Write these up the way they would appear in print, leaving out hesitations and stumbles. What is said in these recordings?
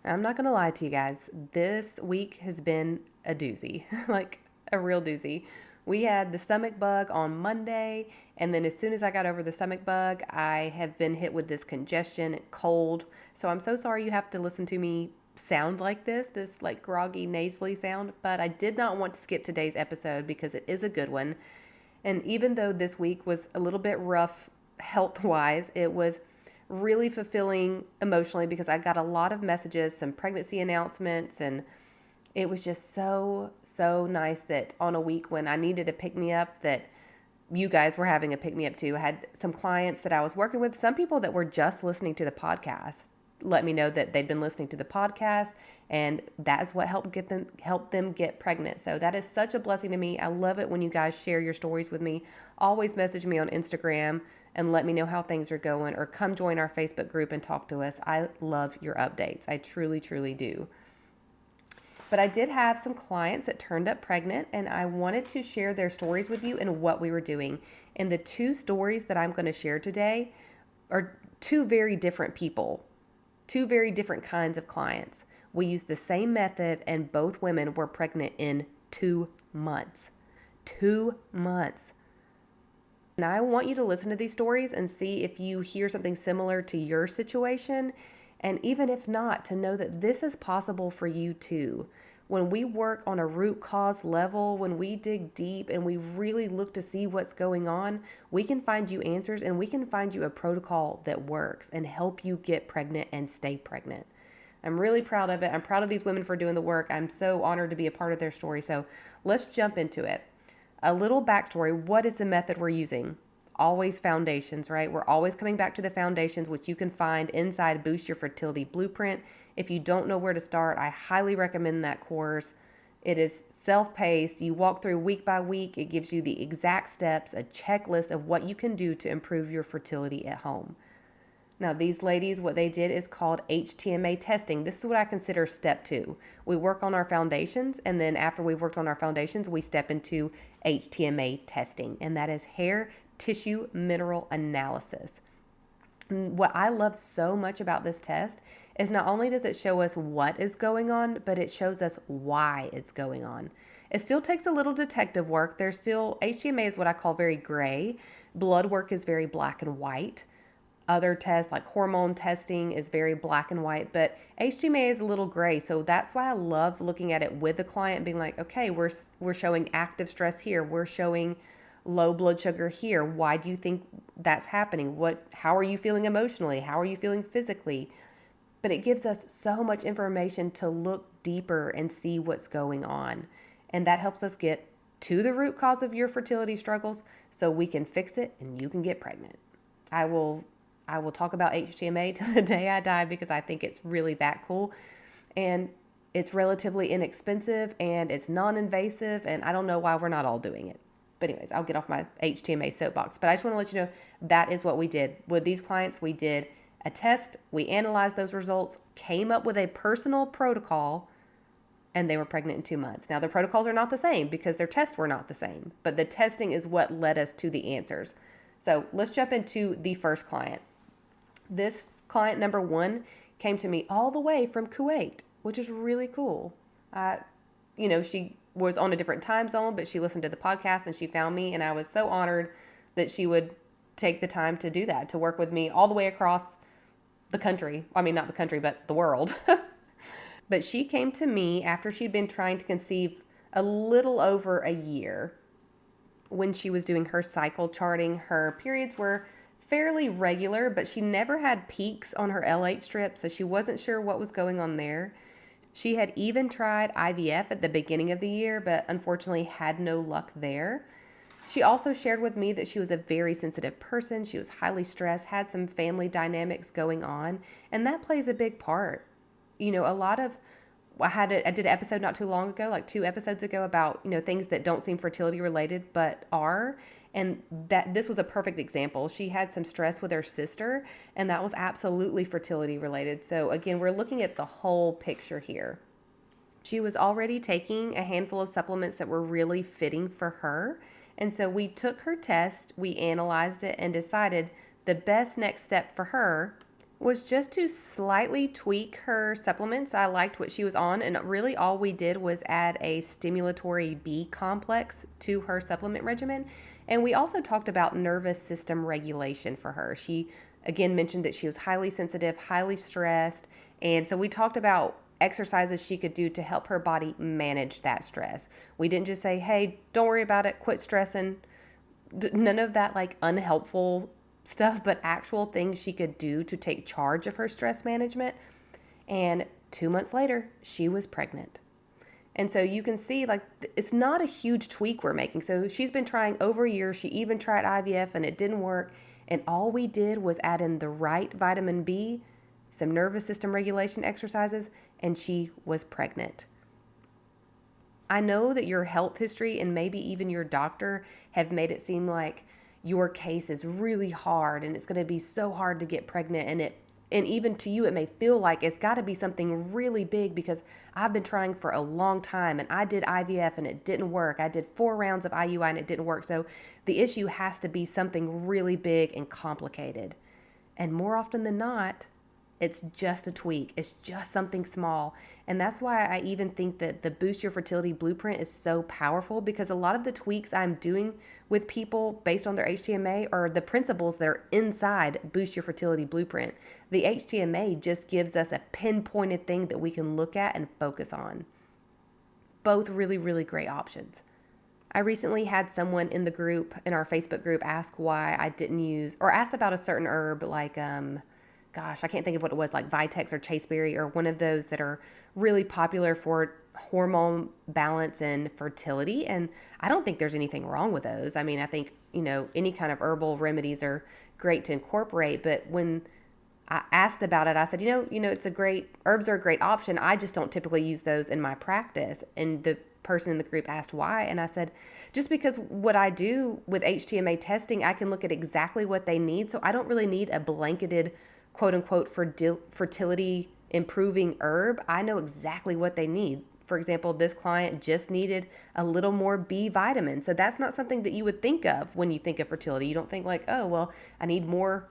I'm not going to lie to you guys. This week has been a doozy, like a real doozy. We had the stomach bug on Monday, and then as soon as I got over the stomach bug, I have been hit with this congestion, cold. So I'm so sorry you have to listen to me sound like this like groggy, nasally sound, but I did not want to skip today's episode because it is a good one. And even though this week was a little bit rough health wise, it was really fulfilling emotionally because I got a lot of messages, some pregnancy announcements, and it was just so nice that on a week when I needed a pick me up, that you guys were having a pick me up too. I had some clients that I was working with, some people that were just listening to the podcast, let me know that they'd been listening to the podcast, and that's what help them get pregnant. So that is such a blessing to me. I love it when you guys share your stories with me. Always message me on Instagram and let me know how things are going, or come join our Facebook group and talk to us. I love your updates. I truly do. But I did have some clients that turned up pregnant, and I wanted to share their stories with you and what we were doing. And the two stories that I'm going to share today are two very different people, two very different kinds of clients. We used the same method, and both women were pregnant in 2 months. 2 months. And I want you to listen to these stories and see if you hear something similar to your situation. And even if not, to know that this is possible for you too. When we work on a root cause level, when we dig deep and we really look to see what's going on, we can find you answers, and we can find you a protocol that works and help you get pregnant and stay pregnant. I'm really proud of it. I'm proud of these women for doing the work. I'm so honored to be a part of their story. So let's jump into it. A little backstory. What is the method we're using? Always foundations, right? We're always coming back to the foundations, which you can find inside Boost Your Fertility Blueprint. If you don't know where to start, I highly recommend that course. It is self-paced. You walk through week by week. It gives you the exact steps, a checklist of what you can do to improve your fertility at home. Now, these ladies, what they did is called HTMA testing. This is what I consider step 2. We work on our foundations, and then after we've worked on our foundations, we step into HTMA testing, and that is hair tissue mineral analysis. What I love so much about this test is not only does it show us what is going on, but it shows us why it's going on. It still takes a little detective work. There's still, HTMA is what I call very gray. Blood work is very black and white. Other tests like hormone testing is very black and white, but HTMA is a little gray. So that's why I love looking at it with the client, being like, okay, we're showing active stress here. We're showing low blood sugar here. Why do you think that's happening? How are you feeling emotionally? How are you feeling physically? But it gives us so much information to look deeper and see what's going on. And that helps us get to the root cause of your fertility struggles so we can fix it and you can get pregnant. I will talk about HTMA till the day I die because I think it's really that cool. And it's relatively inexpensive and it's non-invasive, and I don't know why we're not all doing it. But anyways, I'll get off my HTMA soapbox. But I just want to let you know that is what we did. With these clients, we did a test, we analyzed those results, came up with a personal protocol, and they were pregnant in 2 months. Now, their protocols are not the same because their tests were not the same, but the testing is what led us to the answers. So let's jump into the first client. This client number 1 came to me all the way from Kuwait, which is really cool. She was on a different time zone, but she listened to the podcast and she found me, and I was so honored that she would take the time to do that, to work with me all the way across the country. I mean, not the country, but the world. But she came to me after she'd been trying to conceive a little over a year. When she was doing her cycle charting, her periods were fairly regular, but she never had peaks on her LH strip, so she wasn't sure what was going on there. She had even tried IVF at the beginning of the year, but unfortunately had no luck there. She also shared with me that she was a very sensitive person. She was highly stressed, had some family dynamics going on, and that plays a big part. I did an episode not too long ago, like 2 episodes ago, about, things that don't seem fertility related, but are. And this was a perfect example. She had some stress with her sister, and that was absolutely fertility related. So again, we're looking at the whole picture here. She was already taking a handful of supplements that were really fitting for her. And so we took her test, we analyzed it, and decided the best next step for her was just to slightly tweak her supplements. I liked what she was on, and really all we did was add a stimulatory B complex to her supplement regimen. And we also talked about nervous system regulation for her. She again mentioned that she was highly sensitive, highly stressed, and so we talked about exercises she could do to help her body manage that stress. We didn't just say, hey, don't worry about it, quit stressing. None of that like unhelpful stuff, but actual things she could do to take charge of her stress management. And 2 months later, she was pregnant. And so you can see like it's not a huge tweak we're making. So she's been trying over a year. She even tried IVF and it didn't work. And all we did was add in the right vitamin B, some nervous system regulation exercises, and she was pregnant. I know that your health history and maybe even your doctor have made it seem like your case is really hard and it's going to be so hard to get pregnant, and even to you it may feel like it's got to be something really big because I've been trying for a long time and I did IVF and it didn't work. I did 4 rounds of IUI and it didn't work. So the issue has to be something really big and complicated. And more often than not, it's just a tweak. It's just something small. And that's why I even think that the Boost Your Fertility Blueprint is so powerful, because a lot of the tweaks I'm doing with people based on their HTMA are the principles that are inside Boost Your Fertility Blueprint. The HTMA just gives us a pinpointed thing that we can look at and focus on. Both really, really great options. I recently had someone in the group, in our Facebook group, ask why I didn't use, or asked about a certain herb like, I can't think of what it was, like Vitex or chasteberry or one of those that are really popular for hormone balance and fertility. And I don't think there's anything wrong with those. I mean, I think, any kind of herbal remedies are great to incorporate. But when I asked about it, I said, herbs are a great option. I just don't typically use those in my practice. And the person in the group asked why. And I said, just because what I do with HTMA testing, I can look at exactly what they need. So I don't really need a blanketed quote unquote fertility improving herb. I know exactly what they need. For example, this client just needed a little more B vitamin. So that's not something that you would think of when you think of fertility. You don't think like, oh, well, I need more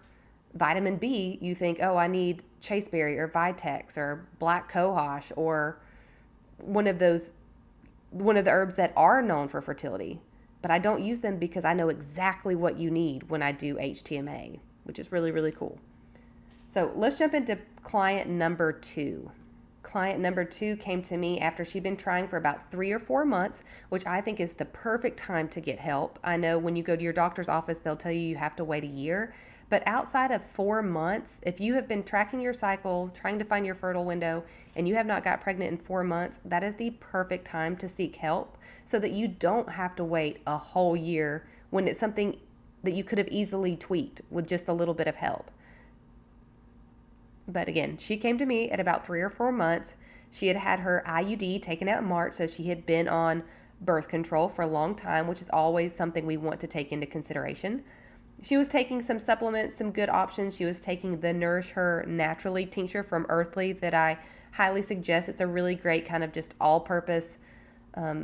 vitamin B. You think, oh, I need chasteberry or Vitex or black cohosh or one of the herbs that are known for fertility. But I don't use them because I know exactly what you need when I do HTMA, which is really, really cool. So let's jump into client number 2. Client number 2 came to me after she'd been trying for about 3 or 4 months, which I think is the perfect time to get help. I know when you go to your doctor's office, they'll tell you have to wait a year. But outside of 4 months, if you have been tracking your cycle, trying to find your fertile window, and you have not got pregnant in 4 months, that is the perfect time to seek help so that you don't have to wait a whole year when it's something that you could have easily tweaked with just a little bit of help. But again, she came to me at about 3 or 4 months. She had had her IUD taken out in March, so she had been on birth control for a long time, which is always something we want to take into consideration. She was taking some supplements, some good options. She was taking the Nourish Her Naturally tincture from Earthly that I highly suggest. It's a really great kind of just all-purpose,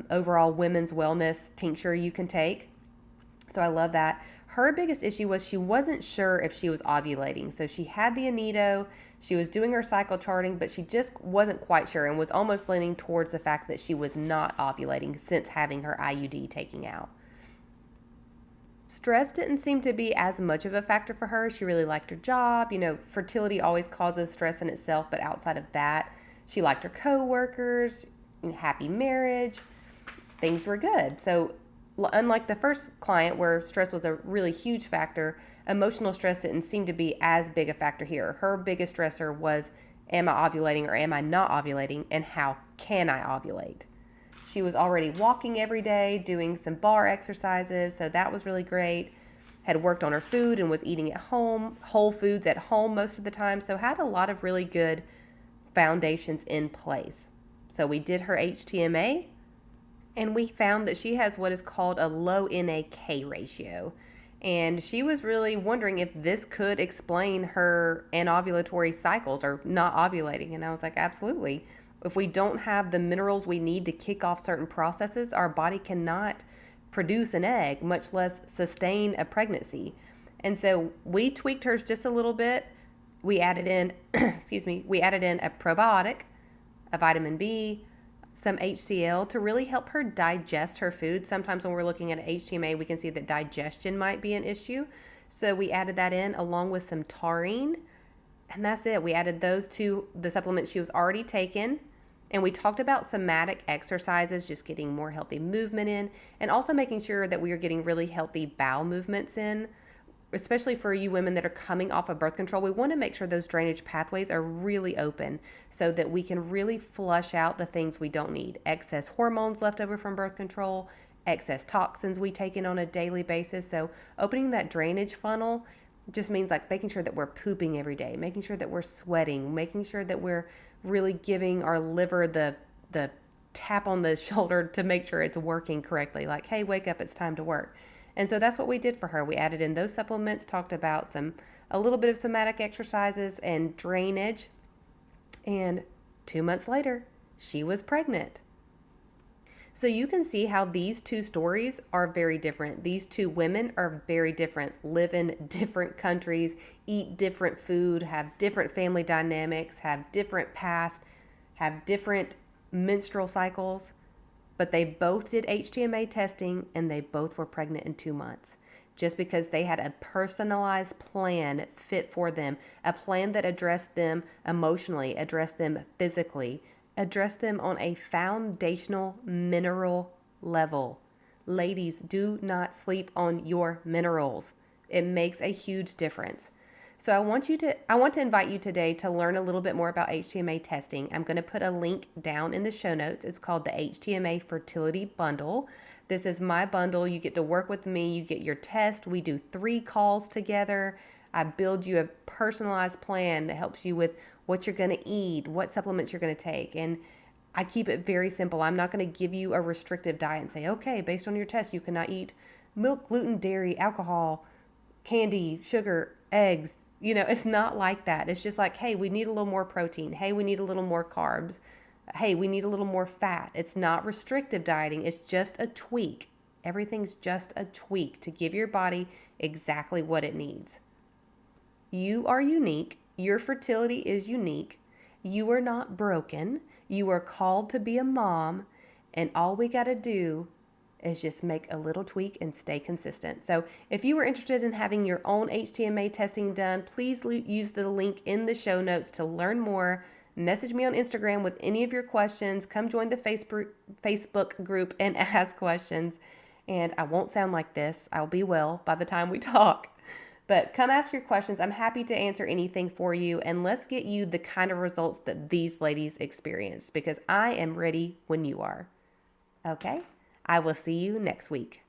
overall women's wellness tincture you can take. So I love that. Her biggest issue was she wasn't sure if she was ovulating. So she had the Aneto, she was doing her cycle charting, but she just wasn't quite sure and was almost leaning towards the fact that she was not ovulating since having her IUD taken out. Stress didn't seem to be as much of a factor for her. She really liked her job. Fertility always causes stress in itself, but outside of that, she liked her coworkers, happy marriage, things were good. So unlike the first client where stress was a really huge factor, emotional stress didn't seem to be as big a factor here. Her biggest stressor was, am I ovulating or am I not ovulating, and how can I ovulate? She was already walking every day, doing some bar exercises, so that was really great. Had worked on her food and was eating at home, whole foods at home most of the time, so had a lot of really good foundations in place. So we did her HTMA, and we found that she has what is called a low NAK ratio. And she was really wondering if this could explain her anovulatory cycles or not ovulating. And I was like, absolutely. If we don't have the minerals we need to kick off certain processes, our body cannot produce an egg, much less sustain a pregnancy. And so we tweaked hers just a little bit, We added in, we added in a probiotic, a vitamin B, some HCl to really help her digest her food. Sometimes when we're looking at HTMA, we can see that digestion might be an issue. So we added that in along with some taurine, and that's it. We added those to the supplements she was already taking. And we talked about somatic exercises, just getting more healthy movement in, and also making sure that we are getting really healthy bowel movements in, especially for you women that are coming off of birth control. We want to make sure those drainage pathways are really open so that we can really flush out the things we don't need. Excess hormones left over from birth control, excess toxins we take in on a daily basis. So opening that drainage funnel just means like making sure that we're pooping every day, making sure that we're sweating, making sure that we're really giving our liver the tap on the shoulder to make sure it's working correctly. Like, hey, wake up, it's time to work. And so that's what we did for her. We added in those supplements, talked about a little bit of somatic exercises and drainage. And 2 months later, she was pregnant. So you can see how these two stories are very different. These two women are very different, live in different countries, eat different food, have different family dynamics, have different past, have different menstrual cycles, but they both did HTMA testing and they both were pregnant in 2 months. Just because they had a personalized plan fit for them, a plan that addressed them emotionally, addressed them physically, address them on a foundational mineral level. Ladies, do not sleep on your minerals. It makes a huge difference. So I want to invite you today to learn a little bit more about HTMA testing. I'm going to put a link down in the show notes. It's called the HTMA Fertility Bundle. This is my bundle. You get to work with me. You get your test. We do 3 calls together. I build you a personalized plan that helps you with what you're going to eat, what supplements you're going to take. And I keep it very simple. I'm not going to give you a restrictive diet and say, okay, based on your test, you cannot eat milk, gluten, dairy, alcohol, candy, sugar, eggs. It's not like that. It's just like, hey, we need a little more protein. Hey, we need a little more carbs. Hey, we need a little more fat. It's not restrictive dieting. It's just a tweak. Everything's just a tweak to give your body exactly what it needs. You are unique. Your fertility is unique. You are not broken. You are called to be a mom. And all we got to do is just make a little tweak and stay consistent. So if you were interested in having your own HTMA testing done, please use the link in the show notes to learn more. Message me on Instagram with any of your questions. Come join the Facebook group and ask questions. And I won't sound like this. I'll be well by the time we talk. But come ask your questions. I'm happy to answer anything for you. And let's get you the kind of results that these ladies experienced, because I am ready when you are. Okay? I will see you next week.